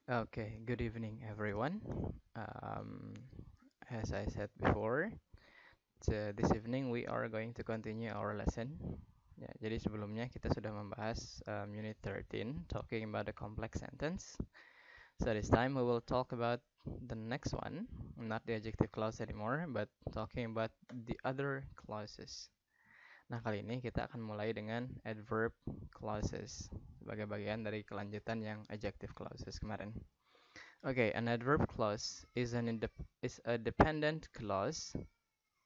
Okay, good evening everyone. As I said before, this evening we are going to continue our lesson. Ya, jadi sebelumnya kita sudah membahas Unit 13, talking about the complex sentence. So this time we will talk about the next one, not the adjective clause anymore, but talking about the other clauses. Nah, kali ini kita akan mulai dengan adverb clauses sebagai bagian dari kelanjutan yang adjective clauses kemarin. Okay, an adverb clause is a dependent clause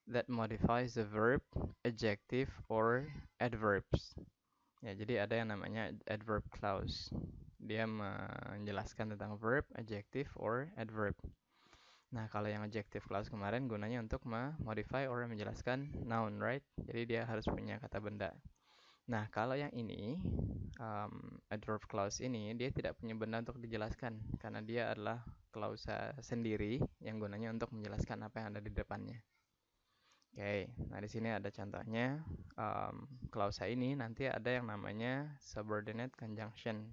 that modifies the verb, adjective, or adverbs. Ya, jadi ada yang namanya adverb clause. Dia menjelaskan tentang verb, adjective, or adverb. Nah, kalau yang adjective clause kemarin gunanya untuk modify or menjelaskan noun, right? Jadi dia harus punya kata benda. Nah, kalau yang ini, adverb clause ini, dia tidak punya benda untuk dijelaskan, karena dia adalah klausa sendiri yang gunanya untuk menjelaskan apa yang ada di depannya. Oke, nah di sini ada contohnya. Klausa ini nanti ada yang namanya subordinate conjunction.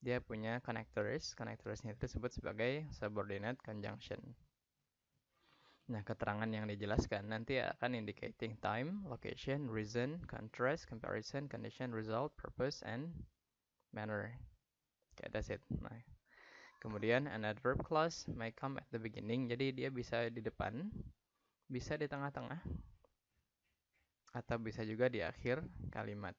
Dia punya connectors, connectorsnya itu disebut sebagai subordinate conjunction. Nah, keterangan yang dijelaskan nanti akan indicating time, location, reason, contrast, comparison, condition, result, purpose, and manner. Okay, that's it. Nah, kemudian an adverb clause may come at the beginning. Jadi dia bisa di depan, bisa di tengah-tengah, atau bisa juga di akhir kalimat.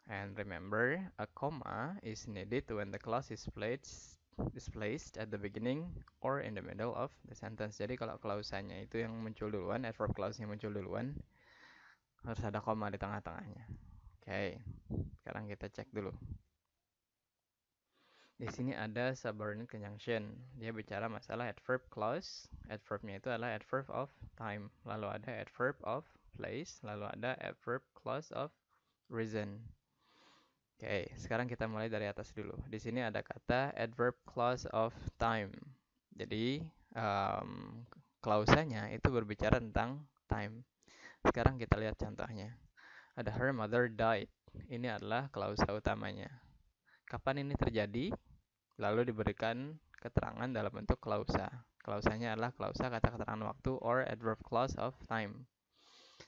And remember, a comma is needed when the clause is placed at the beginning or in the middle of the sentence. Jadi kalau klausanya itu yang muncul duluan, adverb clause-nya muncul duluan, harus ada koma di tengah-tengahnya. Oke, sekarang kita cek dulu. Di sini ada subordinate conjunction. Dia bicara masalah adverb clause. Adverbnya itu adalah adverb of time. Lalu ada adverb of place. Lalu ada adverb clause of reason. Oke, sekarang kita mulai dari atas dulu. Di sini ada kata adverb clause of time. Jadi, klausanya itu berbicara tentang time. Sekarang kita lihat contohnya. Ada her mother died. Ini adalah klausa utamanya. Kapan ini terjadi? Lalu diberikan keterangan dalam bentuk klausa. Klausanya adalah klausa kata keterangan waktu or adverb clause of time.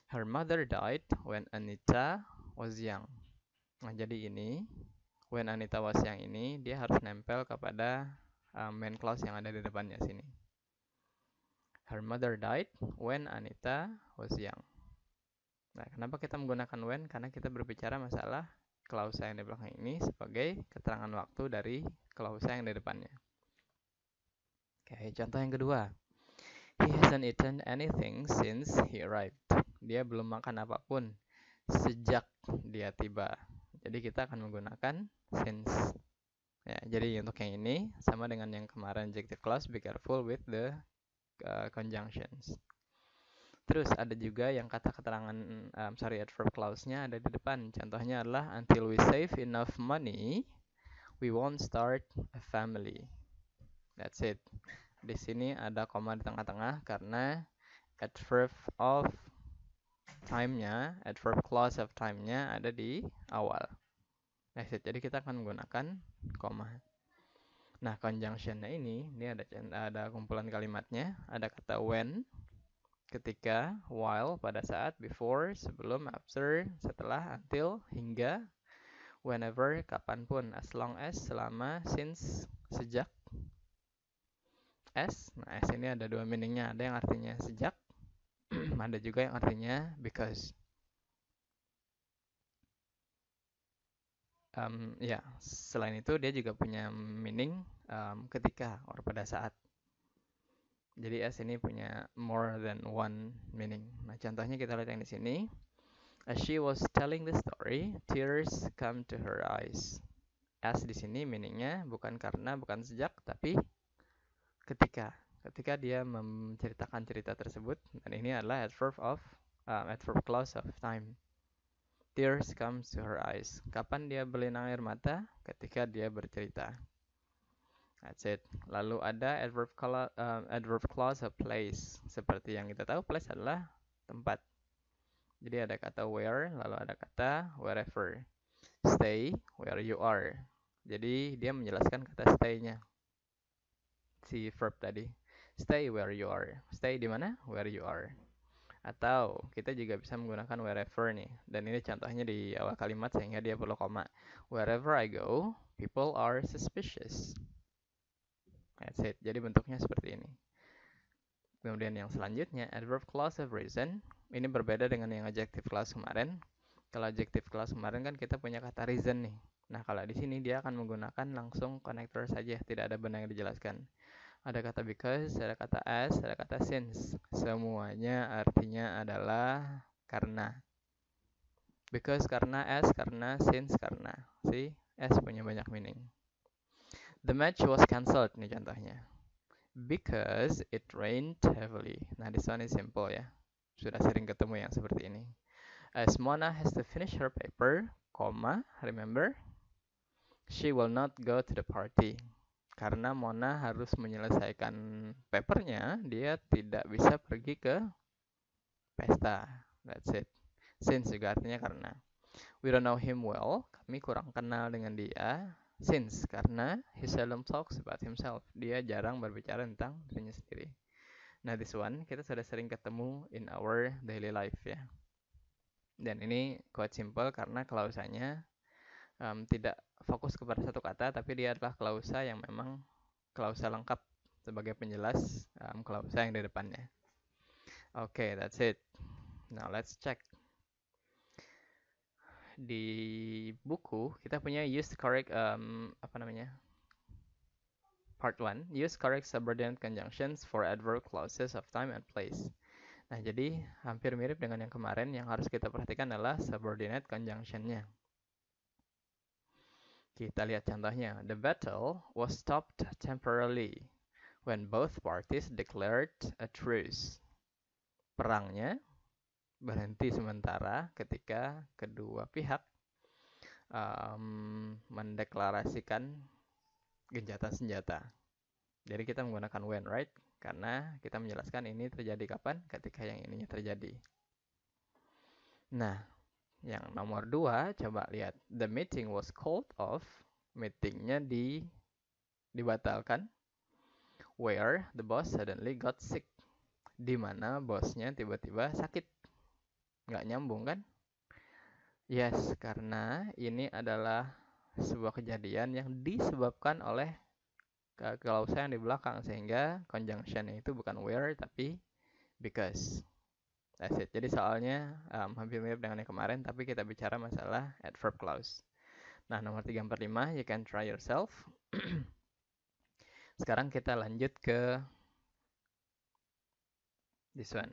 Her mother died when Anita was young. Nah, jadi ini when Anita was young ini dia harus nempel kepada main clause yang ada di depannya sini. Her mother died when Anita was young. Nah, kenapa kita menggunakan when? Karena kita berbicara masalah klausa yang di belakang ini sebagai keterangan waktu dari klausa yang di depannya. Oke, contoh yang kedua. He hasn't eaten anything since he arrived. Dia belum makan apapun sejak dia tiba. Jadi kita akan menggunakan since. Ya, jadi untuk yang ini sama dengan yang kemarin adjective clause, be careful with the conjunctions. Terus ada juga yang kata keterangan adverb clause-nya ada di depan. Contohnya adalah until we save enough money, we won't start a family. That's it. Di sini ada koma di tengah-tengah karena adverb of time-nya, adverb clause of time-nya ada di awal. That's it. Jadi kita akan menggunakan koma. Nah, conjunction-nya ini ada kumpulan kalimatnya, ada kata when, ketika, while, pada saat, before, sebelum, after, setelah, until, hingga, whenever, kapanpun, as long as, selama, since, sejak, as. Nah, as ini ada dua meaningnya, ada yang artinya sejak, ada juga yang artinya because. Ya, selain itu dia juga punya meaning ketika atau pada saat. Jadi as ini punya more than one meaning. Nah, contohnya kita lihat yang di sini. As she was telling the story, tears come to her eyes. As di sini meaningnya bukan karena, bukan sejak, tapi ketika. Ketika dia menceritakan cerita tersebut, dan ini adalah adverb clause of time. Tears comes to her eyes. Kapan dia berlinang air mata? Ketika dia bercerita. That's it. Lalu ada adverb clause of place. Seperti yang kita tahu, place adalah tempat. Jadi ada kata where, lalu ada kata wherever. Stay where you are. Jadi dia menjelaskan kata stay-nya. Si verb tadi. Stay where you are. Stay di mana? Where you are. Atau kita juga bisa menggunakan wherever nih. Dan ini contohnya di awal kalimat sehingga dia perlu koma. Wherever I go, people are suspicious. That's it. Jadi bentuknya seperti ini. Kemudian yang selanjutnya, adverb clause of reason. Ini berbeda dengan yang adjective clause kemarin. Kalau adjective clause kemarin kan kita punya kata reason nih. Nah, kalau di sini dia akan menggunakan langsung connector saja, tidak ada benang yang dijelaskan. Ada kata because, ada kata as, ada kata since. Semuanya artinya adalah karena. Because karena, as karena, since karena. See, as punya banyak meaning. The match was cancelled nih contohnya. Because it rained heavily. Nah, this one is simple ya. Sudah sering ketemu yang seperti ini. As Mona has to finish her paper, comma, remember, she will not go to the party. Karena Mona harus menyelesaikan papernya, dia tidak bisa pergi ke pesta. That's it. Since juga artinya karena. We don't know him well. Kami kurang kenal dengan dia. Since karena he seldom talks about himself. Dia jarang berbicara tentang dirinya sendiri. Nah, this one kita sudah sering ketemu in our daily life ya. Dan ini quite simple karena klausanya tidak fokus kepada satu kata, tapi dia adalah klausa yang memang klausa lengkap sebagai penjelas klausa yang di depannya. Okay, that's it. Now let's check. Di buku kita punya use correct part 1, use correct subordinate conjunctions for adverb clauses of time and place. Nah, jadi hampir mirip dengan yang kemarin. Yang harus kita perhatikan adalah subordinate conjunction-nya. Kita lihat contohnya. The battle was stopped temporarily when both parties declared a truce. Perangnya berhenti sementara ketika kedua pihak mendeklarasikan gencatan senjata. Jadi kita menggunakan when, right? Karena kita menjelaskan ini terjadi kapan? Ketika yang ininya terjadi. Nah, yang nomor 2, coba lihat. The meeting was called off. Meetingnya dibatalkan. Where the boss suddenly got sick. Di mana bosnya tiba-tiba sakit. Nggak nyambung kan? Yes, karena ini adalah sebuah kejadian yang disebabkan oleh klausa yang di belakang. Sehingga conjunction itu bukan where tapi because. That's it. Jadi soalnya hampir mirip dengan yang kemarin, tapi kita bicara masalah adverb clause. Nah, nomor 3, 4, 5, you can try yourself. Sekarang kita lanjut ke this one.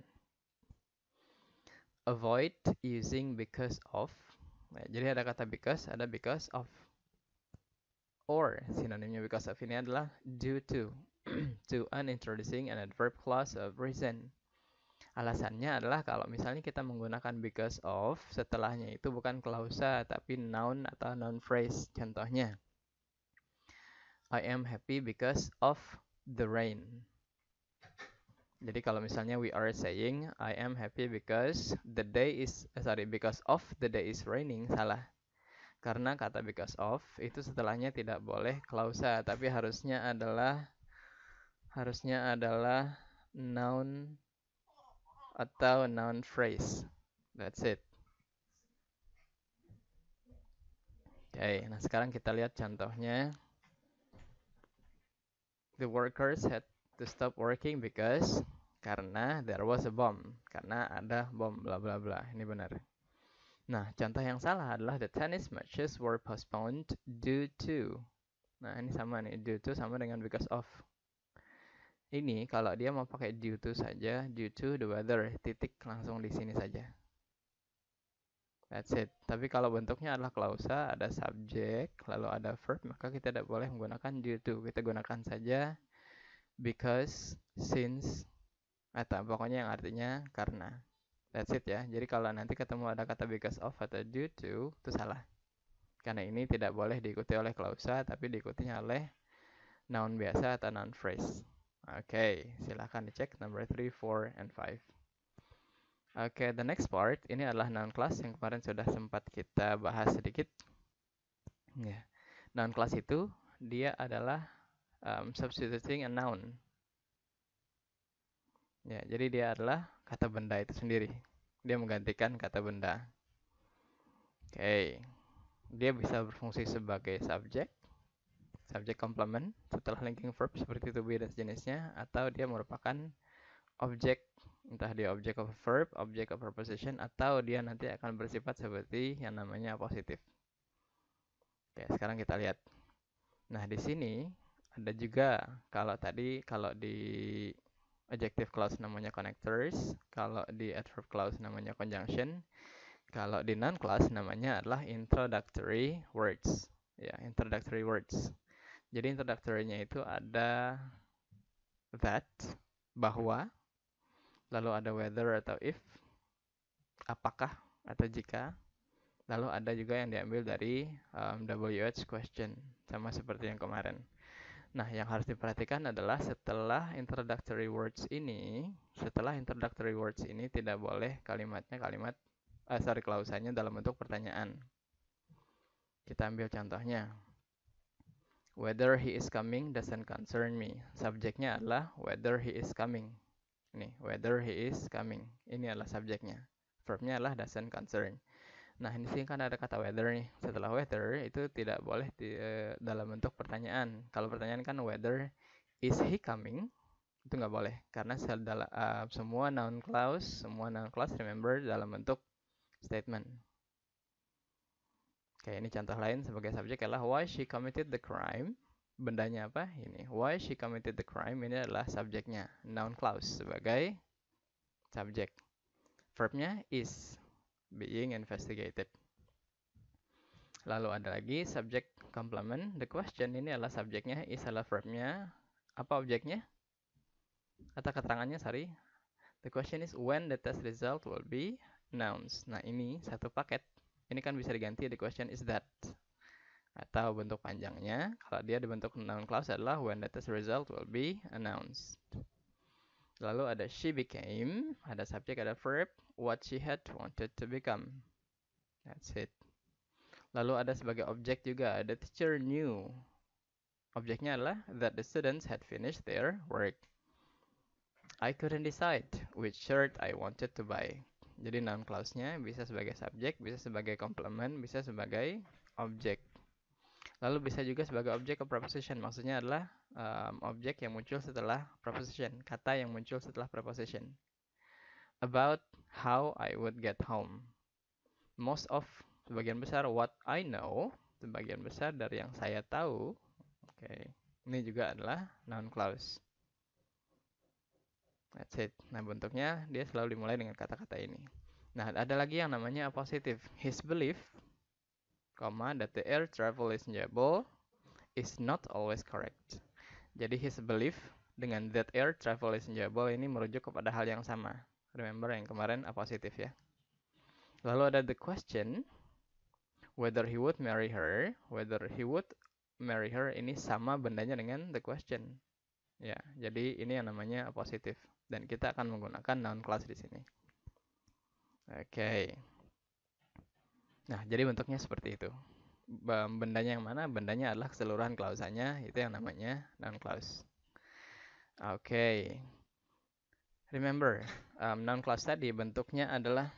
Avoid using because of. Nah, jadi ada kata because, ada because of. Or, sinonimnya because of ini adalah due to. To an introducing an adverb clause of reason. Alasannya adalah kalau misalnya kita menggunakan because of, setelahnya itu bukan klausa, tapi noun atau noun phrase. Contohnya, I am happy because of the rain. Jadi kalau misalnya we are saying I am happy because because of the day is raining, salah. Karena kata because of itu setelahnya tidak boleh klausa, tapi harusnya adalah noun atau noun phrase. That's it. Oke, nah sekarang kita lihat contohnya. The workers had to stop working because karena there was a bomb. Karena ada bom, bla bla bla. Ini benar. Nah, contoh yang salah adalah the tennis matches were postponed due to. Nah, ini sama nih, due to sama dengan because of. Ini kalau dia mau pakai due to saja, due to the weather, titik langsung di sini saja. That's it. Tapi kalau bentuknya adalah klausa, ada subject, lalu ada verb, maka kita tidak boleh menggunakan due to. Kita gunakan saja because, since, atau pokoknya yang artinya karena. That's it ya. Jadi kalau nanti ketemu ada kata because of atau due to, itu salah. Karena ini tidak boleh diikuti oleh klausa, tapi diikutinya oleh noun biasa atau noun phrase. Oke, silahkan dicek number 3, 4, and 5. Oke, the next part, ini adalah noun class yang kemarin sudah sempat kita bahas sedikit. Ya. Noun class itu dia adalah substituting a noun. Ya, jadi dia adalah kata benda itu sendiri. Dia menggantikan kata benda. Oke. Dia bisa berfungsi sebagai subjek complement setelah linking verb seperti to be dan sejenisnya, atau dia merupakan objek, entah dia objek of a verb, objek of preposition, atau dia nanti akan bersifat seperti yang namanya positif. Oke, sekarang kita lihat. Nah, di sini ada juga kalau di adjective clause namanya connectors, kalau di adverb clause namanya conjunction, kalau di noun clause namanya adalah introductory words. Ya, introductory words. Jadi introductory-nya itu ada that, bahwa, lalu ada whether atau if, apakah atau jika, lalu ada juga yang diambil dari WH question, sama seperti yang kemarin. Nah, yang harus diperhatikan adalah setelah introductory words ini tidak boleh klausanya dalam bentuk pertanyaan. Kita ambil contohnya. Whether he is coming doesn't concern me. Subjeknya adalah whether he is coming. Nih, whether he is coming. Ini adalah subjeknya. Verbnya adalah doesn't concern. Nah, ini sih kan ada kata whether nih. Setelah whether itu tidak boleh dalam bentuk pertanyaan. Kalau pertanyaan kan whether is he coming, itu nggak boleh. Karena semua noun clause remember dalam bentuk statement. Oke, ini contoh lain sebagai subjek adalah why she committed the crime. Bendanya apa? Ini. Why she committed the crime ini adalah subjeknya. Noun clause sebagai subjek. Verbnya is being investigated. Lalu ada lagi subject complement. The question ini adalah subjeknya, is adalah verbnya. Apa objeknya? Kata keterangannya, sorry. The question is when the test result will be announced. Nah, ini satu paket. Ini kan bisa diganti, the question is that. Atau bentuk panjangnya, kalau dia dibentuk noun clause adalah when the test result will be announced. Lalu ada she became, ada subjek, ada verb, what she had wanted to become. That's it. Lalu ada sebagai objek juga, ada teacher knew. Objeknya adalah that the students had finished their work. I couldn't decide which shirt I wanted to buy. Jadi noun clause-nya bisa sebagai subjek, bisa sebagai complement, bisa sebagai objek. Lalu bisa juga sebagai objek of preposition. Maksudnya adalah objek yang muncul setelah preposition. Kata yang muncul setelah preposition. About how I would get home. Most of, sebagian besar, what I know. Sebagian besar dari yang saya tahu. Oke. Ini juga adalah noun clause. That's it. Nah, bentuknya dia selalu dimulai dengan kata-kata ini. Nah, ada lagi yang namanya positive. His belief, that the air travel is enjoyable is not always correct. Jadi his belief dengan that air travel is enjoyable ini merujuk kepada hal yang sama. Remember yang kemarin positive ya. Lalu ada the question, whether he would marry her. Whether he would marry her ini sama bendanya dengan the question. Ya, jadi ini yang namanya positive. Dan kita akan menggunakan noun clause di sini. Oke. Nah, jadi bentuknya seperti itu. Bendanya yang mana? Bendanya adalah keseluruhan klausanya. Itu yang namanya noun clause. Oke. Remember, noun clause tadi bentuknya adalah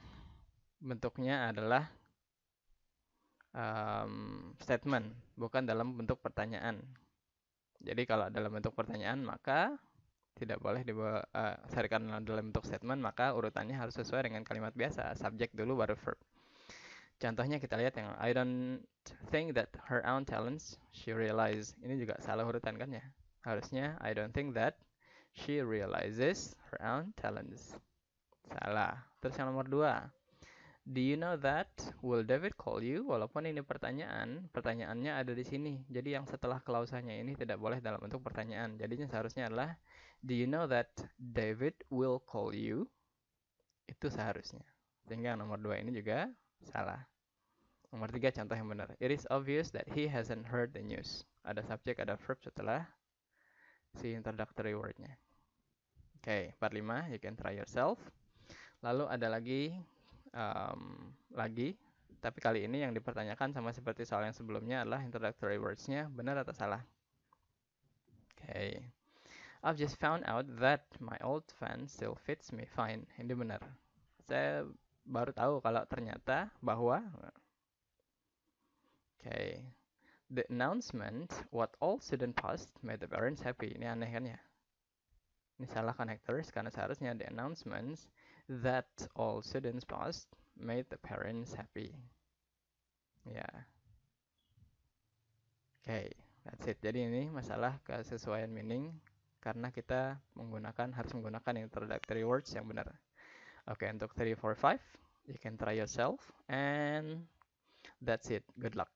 statement, bukan dalam bentuk pertanyaan. Jadi kalau dalam bentuk pertanyaan maka tidak boleh karena dalam bentuk statement maka urutannya harus sesuai dengan kalimat biasa, subjek dulu baru verb. Contohnya kita lihat yang I don't think that her own talents she realize. Ini juga salah urutan kan ya? Harusnya I don't think that she realizes her own talents. Salah. Terus yang nomor 2. Do you know that will David call you? Walaupun ini pertanyaannya ada di sini. Jadi yang setelah klausanya ini tidak boleh dalam bentuk pertanyaan. Jadinya seharusnya adalah do you know that David will call you? Itu seharusnya. Sehingga yang nomor 2 ini juga salah. Nomor 3 contoh yang benar. It is obvious that he hasn't heard the news. Ada subjek, ada verb setelah si introductory word-nya. Oke, part 5, you can try yourself. Lalu ada lagi Tapi kali ini yang dipertanyakan sama seperti soal yang sebelumnya adalah introductory words-nya benar atau salah. Oke. I've just found out that my old fan still fits me fine. Ini benar. Saya baru tahu kalau ternyata bahwa the announcement what all student passed made the parents happy. Ini aneh kan ya? Ini salah connectors karena seharusnya the announcements that all students passed made the parents happy. Ya. That's it. Jadi ini masalah kesesuaian meaning karena kita harus menggunakan introductory words yang benar. Untuk 3, 4, 5, you can try yourself and that's it. Good luck.